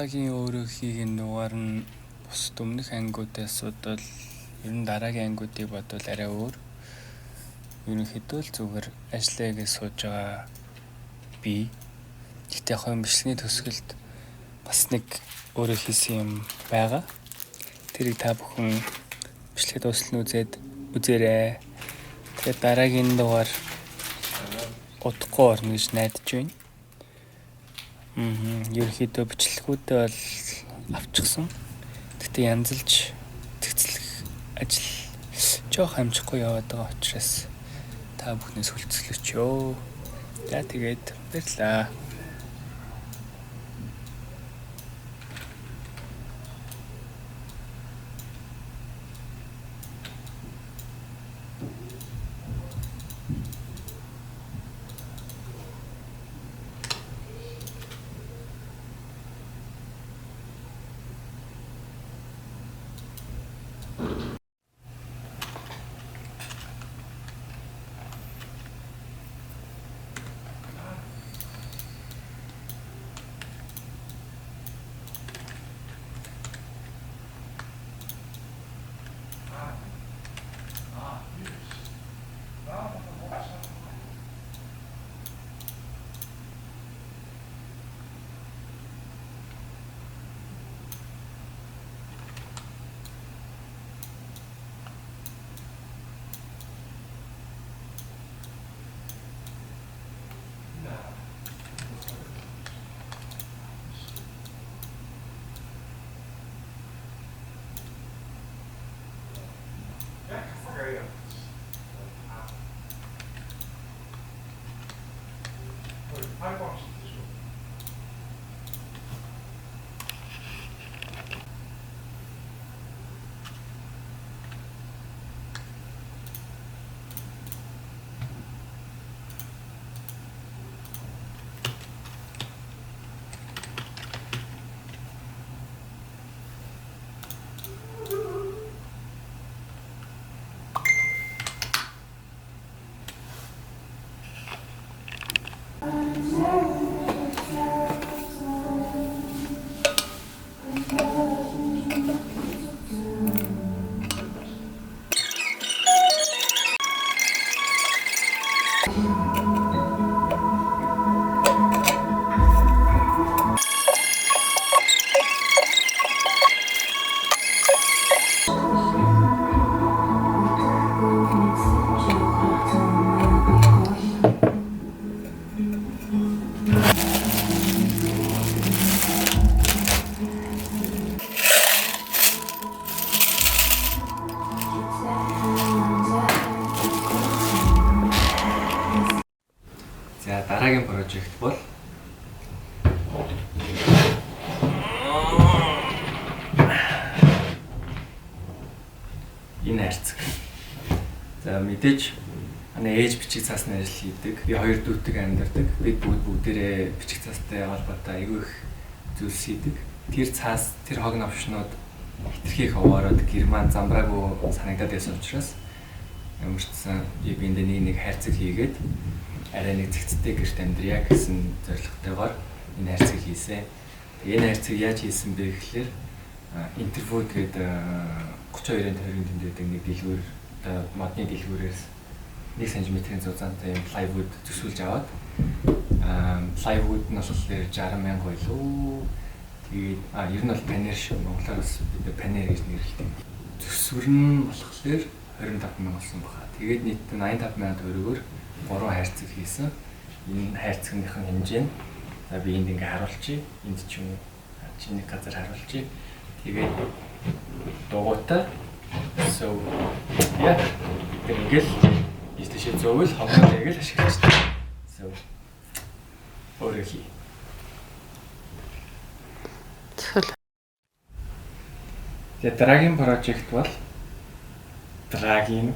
Одоогийн өөрийнхийг нугаар нь бусд өмнөх ангиудаас бодвол ер нь дараагийн ангиудыг бодвол арай өөр. Ерөнхийдөө л зүгээр ажиллаягээ сууж байгаа би. Гэхдээ яг бичлэгийн төгсгөлд бас нэг өөрөө хийсэн юм байгаа. Тэрийг та бүхэн бичлэгээ дуусна үзээрэй. Тэгээд дараагийн дугаар удахгүй орно гэж найдаж байна. Ерөнхийдөө бичлэгүүдээ бол авчихсан. Гэхдээ янзалж цэцлэх ажил жоох амжихгүй яваад байгаа учраас та бүхнээс хүлцэлж ёо. За тэгээд баярлалаа. За дараагийн прожект бол энэ хайрцаг. За мэдээж манай ээж бичиг цаасны ажил хийдэг. Би хоёр дүүтэйг амьдардаг. Бид бүгдээрээ бичиг цаастай холбоотой айгүй их зүйлс хийдэг. Тэр цаас, тэр хог навшнууд хитрхийг хаваараад герман замбраагүй санагдаад байсан учраас ямарчсан би эндээ нэг хайрцаг хийгээд арай нэг зэгцтэй гэрт амьдрья гэсэн зорилготойгоор энэ хайрцаг хийсэн. Энэ хайрцаг яаж хийсэн бэ гэхээр интервью тэгээд 32-ын тойрон тэмдэгдэг нэг дэлгүүр модны дэлгүүрээс 1 см-ийн зузаантай юм plywood төсвөлж аваад plywood нь бол 60,000 байлуу. Тэгээд ер нь бол панер шүү. Монголоор бас бид панер гэж нэрлэдэг. Төсвөр нь болохоор 25,000 болсон баха. Тэгээд нийт 85,000 төгрөгөөр 3 хайрцаг хийсэн. Энэ хайрцагныхын хэмжээ нь за би энд ингээ харуулчих. Энд ч юм уу чиний газар харуулчих. Тэгээд дугуйтай so яа тэгэл ийшээ зөвөл хавнаа тэгэл ашиглаж байна. So өөрөөхий. Тэгээд дараагийн прожект бол дараагийн